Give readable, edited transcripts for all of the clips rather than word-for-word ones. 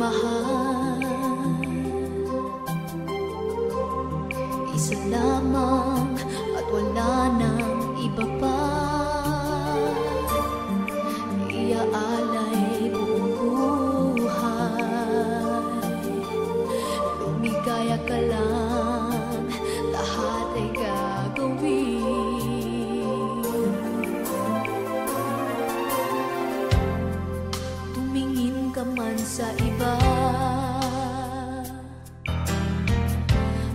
mahal, isa lamang at wala nang iba pa. Iaalay buong buhay, lumigaya ka lang, lahat ay gagawin. Tumingin ka man sa iba,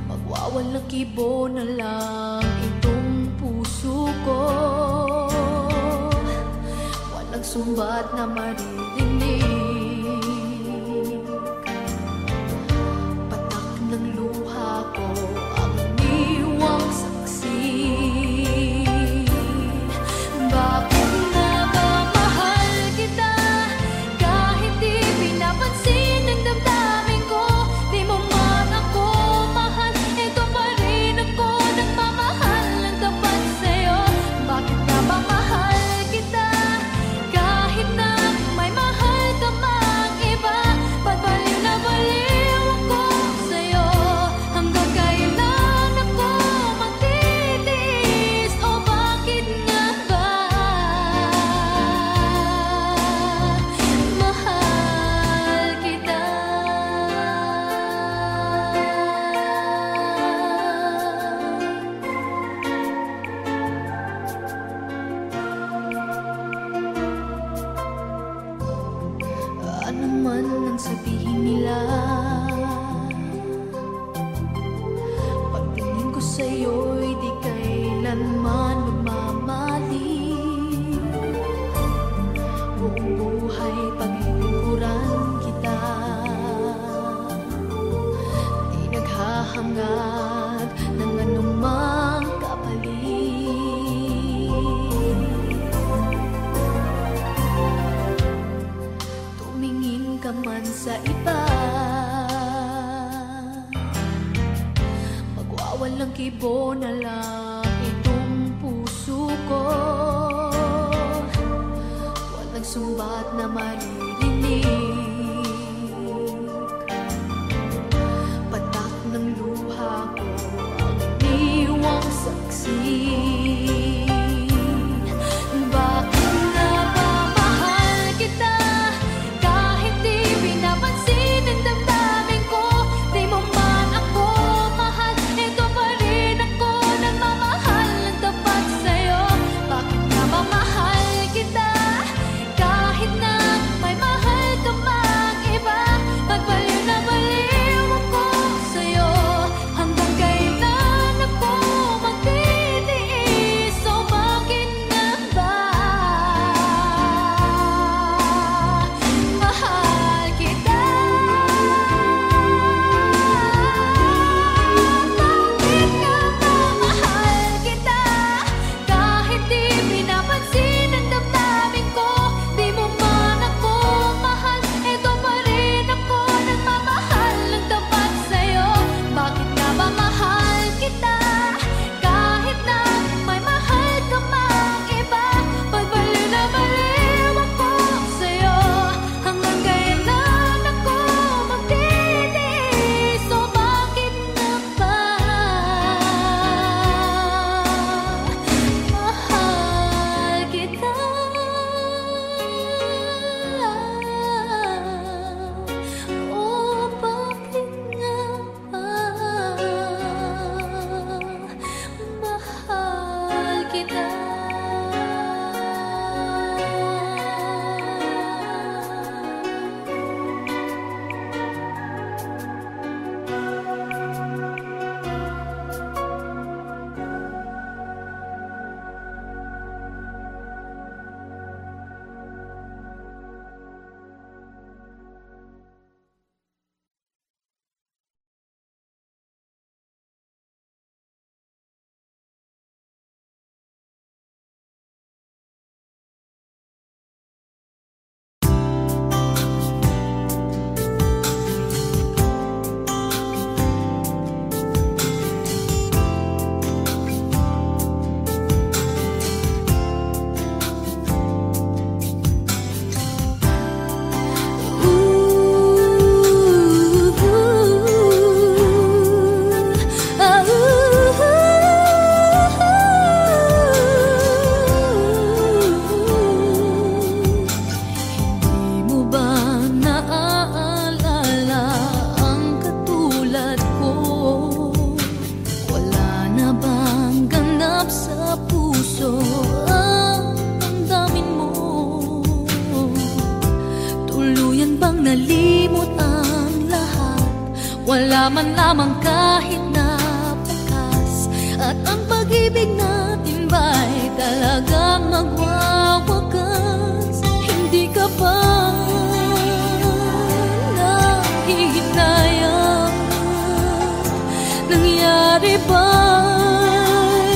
magwawalang kibo na lang itong puso ko. Walang sumbat na maririnig, patak ng luha ko ang iniwang saksi. Bakit nga ba mahal kita, kahit di pinapansin ang damdamin ko? Di mo man ako mahal, ito pa rin ako nagmamahal ng tapat sa'yo. Bakit nga ba mahal kita, kahit na may mahal ka mang iba? Ba't baliw na baliw ako sa'yo? Hanggang kailan ako magtitiis? O bakit nga ba mahal kita? Ano man ang sabihin nila, pagtingin ko sa'yo'y di kailanman magmamali. Buong buhay paglilingkuran kita, di naghahangad ng anumang kapalit. Tumingin ka man sa iba, magwawalang kibo na lang itong puso ko. Walang sumbat na maririnig, patak ng luha ko ang iniwang saksi. Bakit nga ba mahal kita, kahit di pinapansin ang damdamin ko? Di mo man ako mahal, ito pa rin ako nagmamahal ng tapat sa'yo. Bakit nga ba mahal kita, kahit na may nalimot ang lahat, wala man lamang kahit na bakas. At ang pag-ibig natin ba'y talagang magwawakas? Hindi ka ba nahihinayang? Nangyari ba'y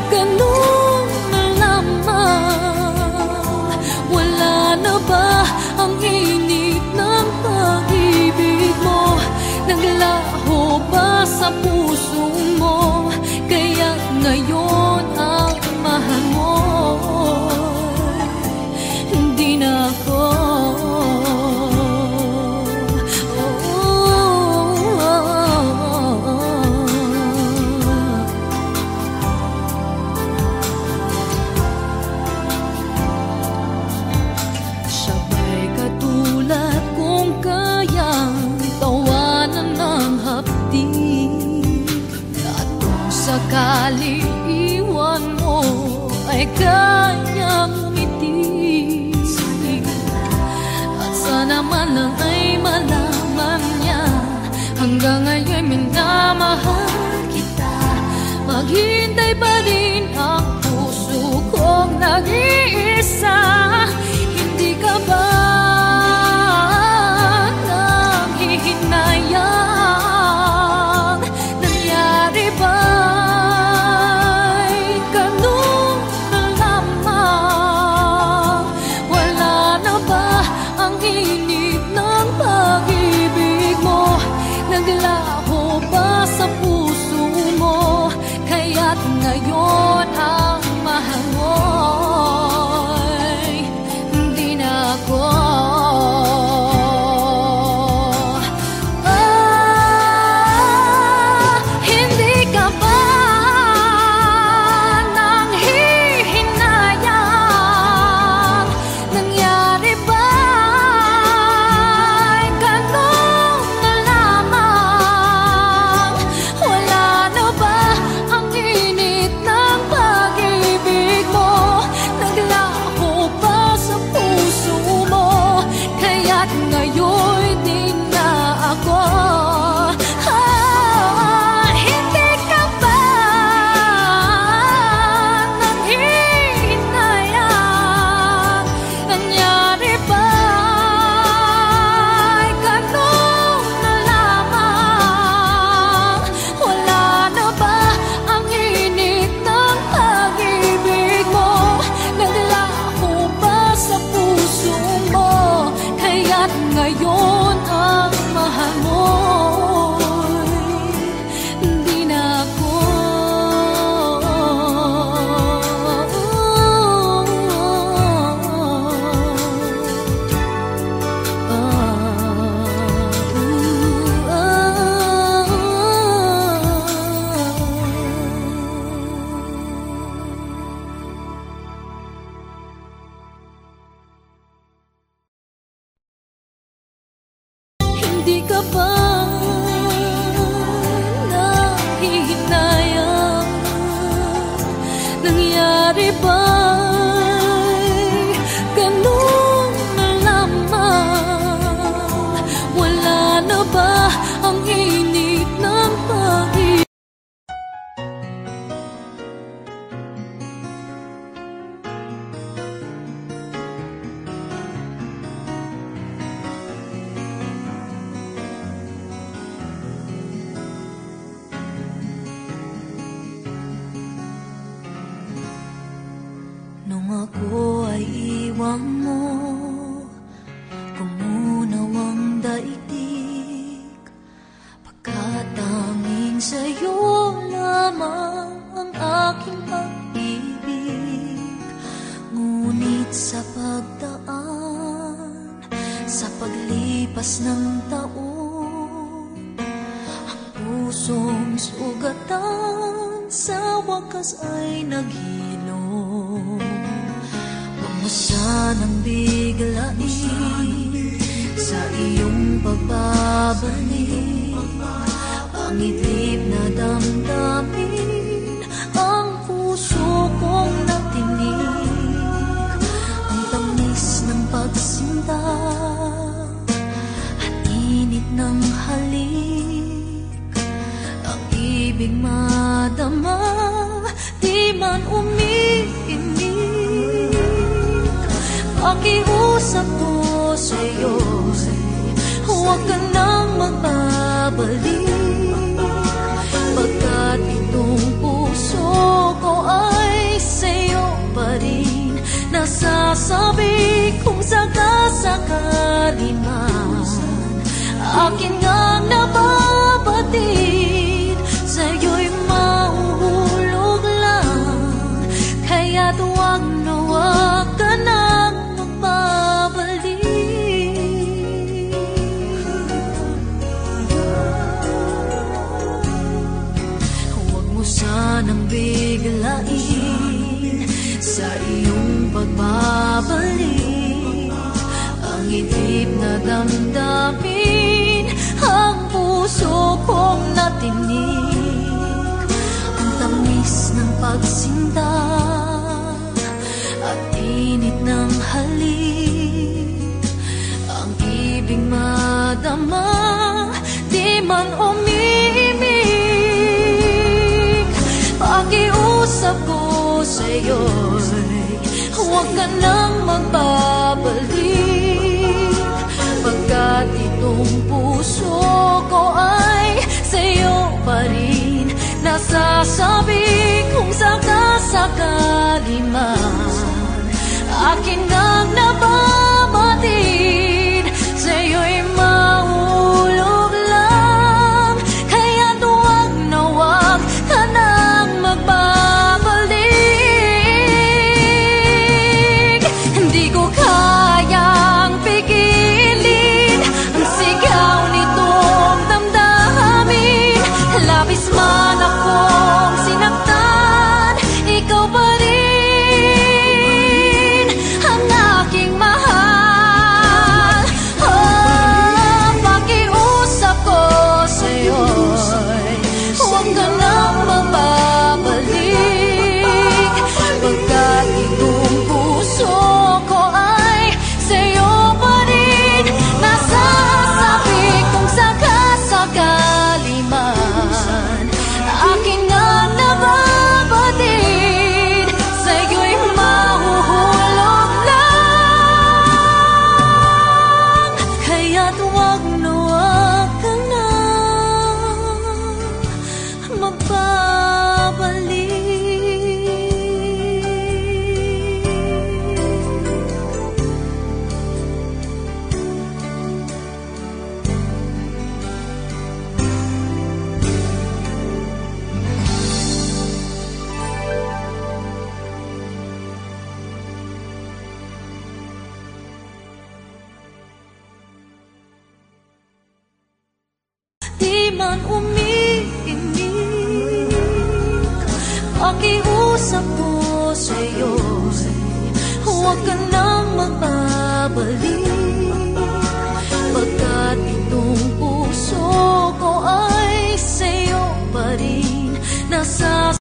ganun na lamang? Wala na ba ang init ng pag-ibig mo? Naglaho ba sa puso mo? Kaya ngayon ang mahal mo hindi na ako. Sabay katulad kung kayang tawanan ng hapdi, at kung sakali iwan mo ay kayang umiti. At sana man lang ay malaman niya, hanggang ngayon minamahal kita. Maghintay pa rin ang puso kong nag-iisa. Hindi ka ba nanghihinayang? Nangyari ba'y ganun na lamang? Wala na ba ang init ng pag-ibig mo? Naglaho ba sa puso mo? Kaya't ngayon ang mahal mo'y hindi na ako. Hindi ka ba nanghihinayang? Nangyari ba'y ganun na lamang? Wala na ba ang init ng pag-ibig mo? Naglaho ba sa puso mo? Kaya't ngayon din na ako. Hindi ka ba nanghihinayang? Nangyari ba'y ganun na lamang? Wala na ba ang init ng pag-ibig mo? Naglaho ba sa puso mo? Kaya't ngayon ang mahal mo'y hindi na ako. Hindi ka ba nahihinayang? Nangyari ba'y ganun na lamang? Wala na ba ang init ng pag-ibig? Nung ako ay iwan mo, kumunaw ang daigdig, pagkatanging sa'yo lamang ang aking pag-ibig. Ngunit sa pagdaan, sa paglipas ng taon, ang pusong sugatan sa wakas ay naghilom. Huwag mo sanang biglain sa iyong pagbabalik ang itlip na damdamin, ang puso kong natinig, ang tamis ng pagsinta ng halik, ang ibig madama, di man umiinig. Pakiusap ko sa'yo, huwag ka nang magbabalik, pagkat itong puso ko ay sa'yo pa rin. Nasasabi kung sakasakali man akin ngang nababatid, sa'yo'y mahuhulog lang. Kaya't huwag na huwag ka nang magbabalik. Huwag mo sanang biglain sa iyong pagbabalik ang idip na damdamin, ang puso kong natinig, ang tamis ng pagsinta at init ng halik, ang ibig madama, di man umiimig. Pakiusap ko sa'yo, huwag ka nang magbabalik, pagkat itong puso ko ay sa'yo pa rin. Nasasabi kung sakasakali man akin ngang nababatid, sa'yo'y mahulog lang. Kaya't huwag na huwag ka nang magbabalik. Hindi ko kayang pigilin ang sigaw nitong damdamin. Labis man akong sinaktan, ikaw pa rin ang aking mahal. Oh, pakiusap ko sa'yo, huwag ka nang magbabalik, pagkat itong puso ko ay sa'yo pa rin. Nasasabi kung sakasakali man akin nga nababatid, sa'yo'y mahuhulog lang. Kaya't huwag na huwag ka nang magbabalik. Di man umiinig, pakiusap ko sa'yo, huwag ka nang magbabalik, pagkat itong puso ko ay sa'yo pa rin. Nasa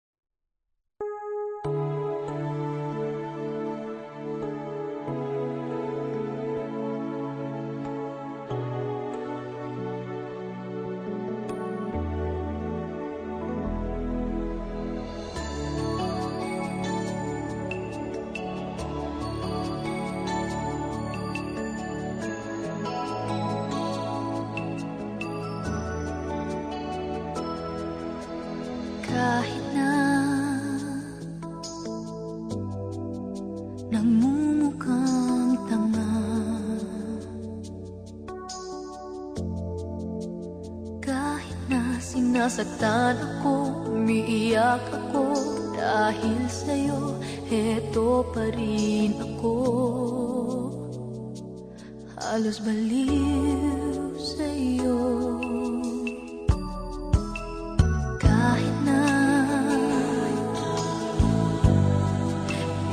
kahit na nagmumukhang tanga, kahit na sinasaktan ako, umiiyak ako dahil sa'yo, heto pa rin ako, halos baliw sa'yo. Kahit na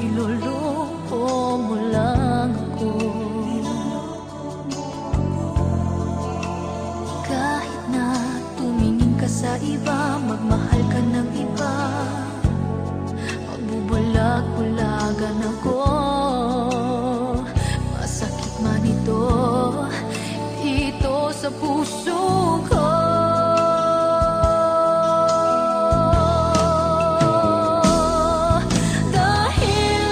niloloko mo lang ako, kahit na tumingin ka sa iba, magmahal ka ng iba, magbubulag-bulagan ako, masakit man ito, dito sa sa puso ko. Dahil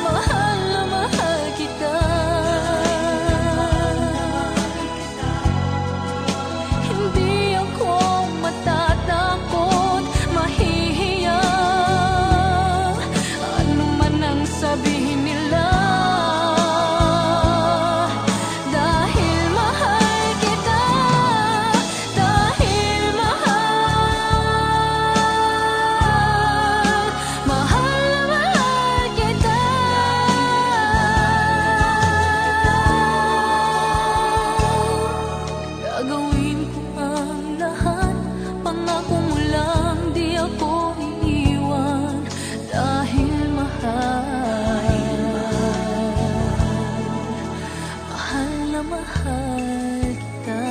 mahal na mahal kita. Hindi ako matatakot, mahihiya, ano man ang sabihin nila. Dahil mahal kita, dahil mahal na mahal kita. Gagawin ko ang lahat, pangako mo lang di ako iiwan. Dahil mahal na mahal kita.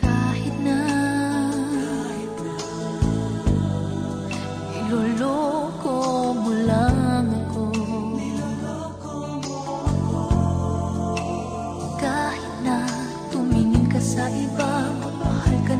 Kahit na niloloko mo lang ako, kahit na tumingin ka sa iba, mahal ka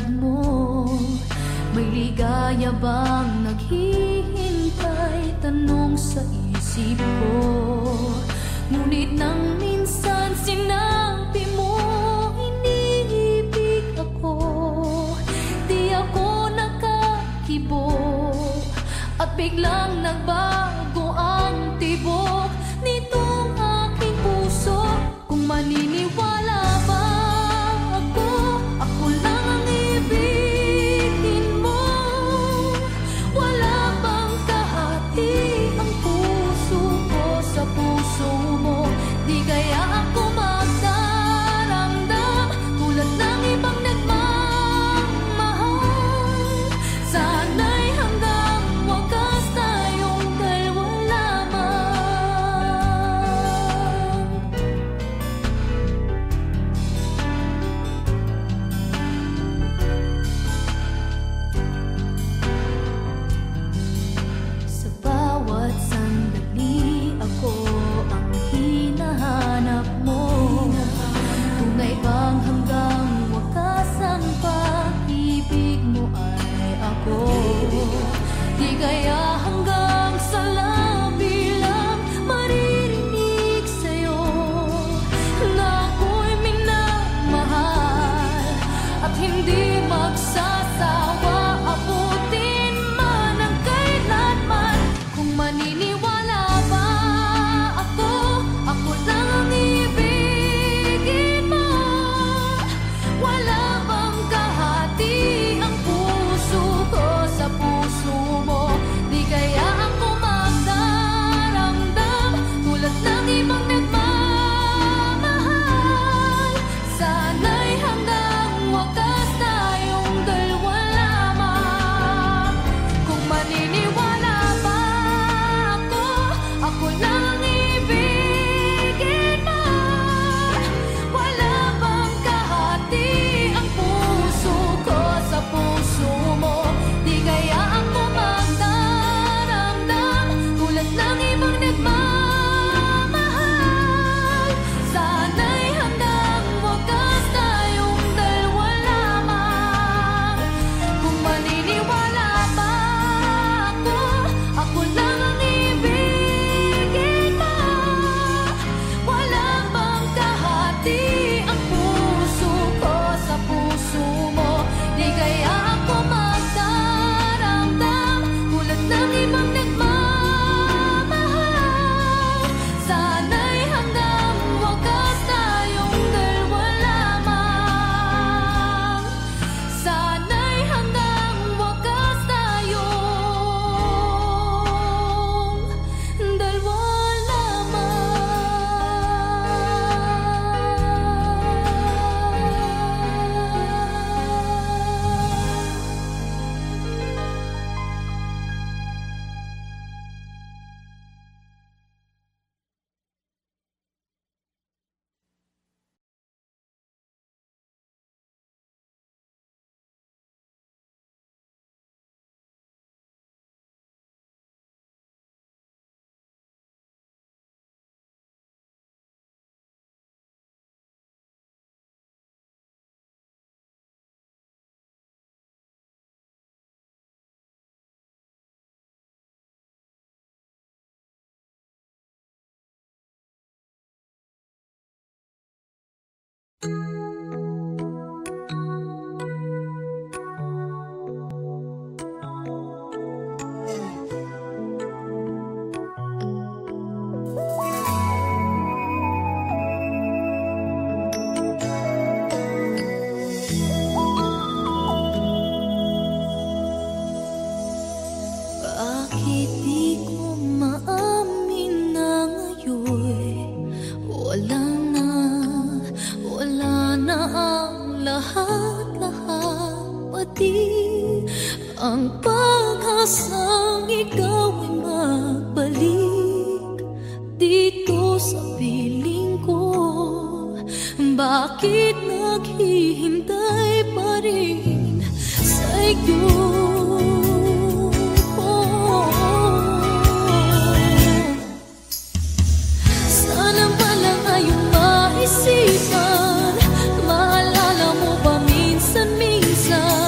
tulad mo? May ligaya bang naghihintay? Tanong sa isip ko. Ngunit nang minsan sinabi mo iniibig ako, di ako nakakibo at biglang nagbago ang tibok nitong aking puso. Kung maniniwala ba ako, ako lang ang ibigin mo. Wala bang kahati ang puso ko sa puso mo? Di kaya ako magdaramdam tulad ng ibang nagmamahal? Sana'y hanggang wakas tayong dalawa lamang. Sa bawat sandali ako ang hinahanap mo. Tunay bang hanggang wakas ang pag-ibig mo ay ako? Di kaya hanggang sa labi lang maririnig sa'yo na ako'y minamahal at hindi magsasawa abutin man ang kailanman. Kung maniniwala ba ako, ako lang ang ibigin mo. Wala bang kahati ang puso ko sa puso mo? Di kaya ako magdaramdam tulad ng ibang nagmamahal? Sana'y hanggang wakas tayong dalawa lamang. Kung maniniwala ba ako, ako lang ang ibigin mo. Wala bang kahati ang puso ko sa puso mo? Di kaya ako magdaramdam tulad ng ibang nagmamahal? Sana'y hanggang wakas tayong dalawa lamang. Kung maniniwala ba ako, ako lang ang ibigin mo. Wala bang kahati ang puso ko sa puso mo? Di kaya ako magdaramdam tulad ng ibang nagmamahal? Sana'y hanggang wakas tayong dalawa lamang. Sana'y hanggang wakas tayong dalawa Bakit di ko maamin na ngayon wala na ang lahat-lahat, pati ang pag-asang ikaw ay magbalik dito sa piling ko. Bakit naghihintay pa rin sa'yo? Sana pala ngayong maisipan, maalala mo ba minsan-minsan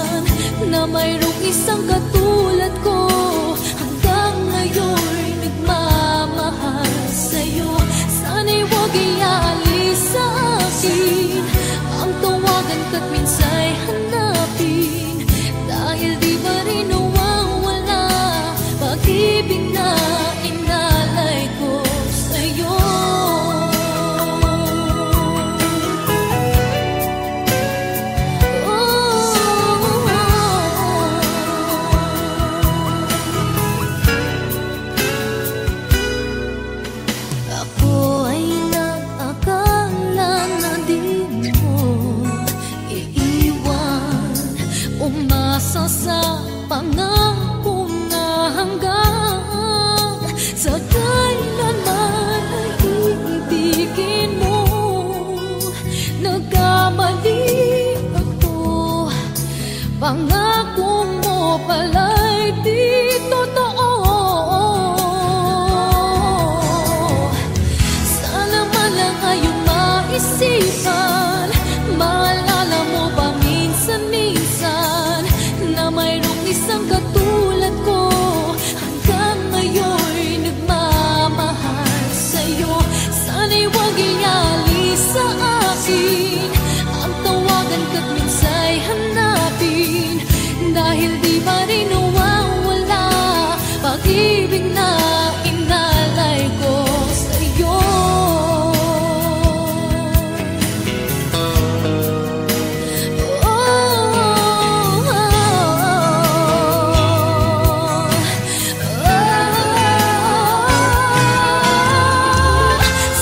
sa pangako na hanggang sa kailanman ay ibigin mo. Nagkamali ako, pangako mo pala'y di totoo. Sana man lang ngayong maisipan, maalala mo ba minsan-minsan na mayroong isang katulad ko hanggang ngayon'y nagmamahal sa'yo. Sana'y huwag ialis sa akin ang tawagan ka't minsa'y hanapin, dahil di pa rin nawawala pag-ibig na inalay ko sa'yo.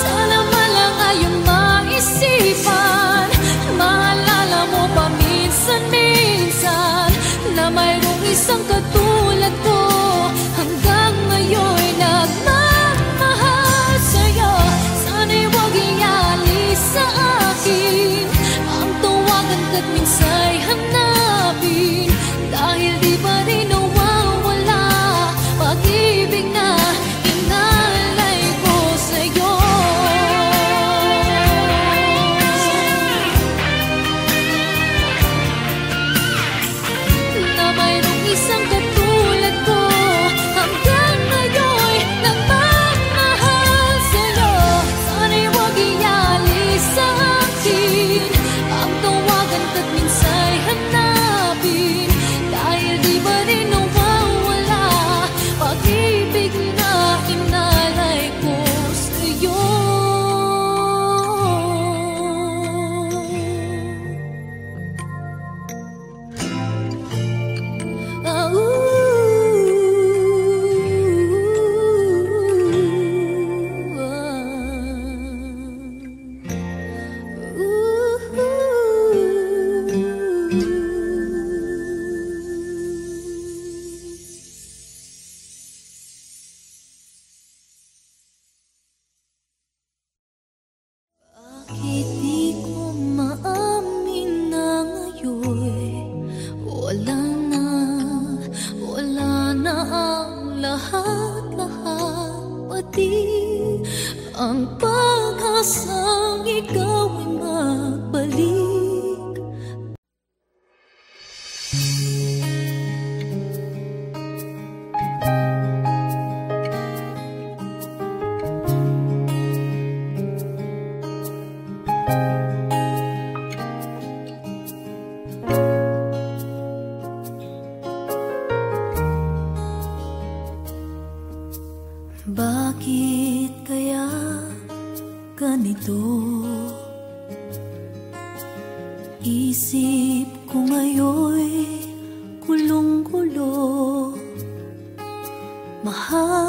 Sana man lang ngayon maisipan, maalala mo pa minsan-minsan na mayroong isang katulad ko hanggang ngayon'y nagmamahal sa'yo. Sana'y huwag ialis sa akin ang tawagan ka't minsa'y hanapin, dahil di pa rin nawawala pag-ibig na inalay ko sa'yo. Na mayroong isang katulad ko hanggang ngayon'y nagmamahal sa'yo. Sana'y huwag ialis sa akin ang tawagan ka't minsa'y hanapin, dahil di pa rin nawawala pag-ibig na inalay ko sa'yo. Bakit di ko maamin na ngayon wala na ang lahat-lahat, pati ang pag-asang ikaw ay magbalik. Bakit kaya ganito? Isip ko ngayon kulong-gulo. Mahal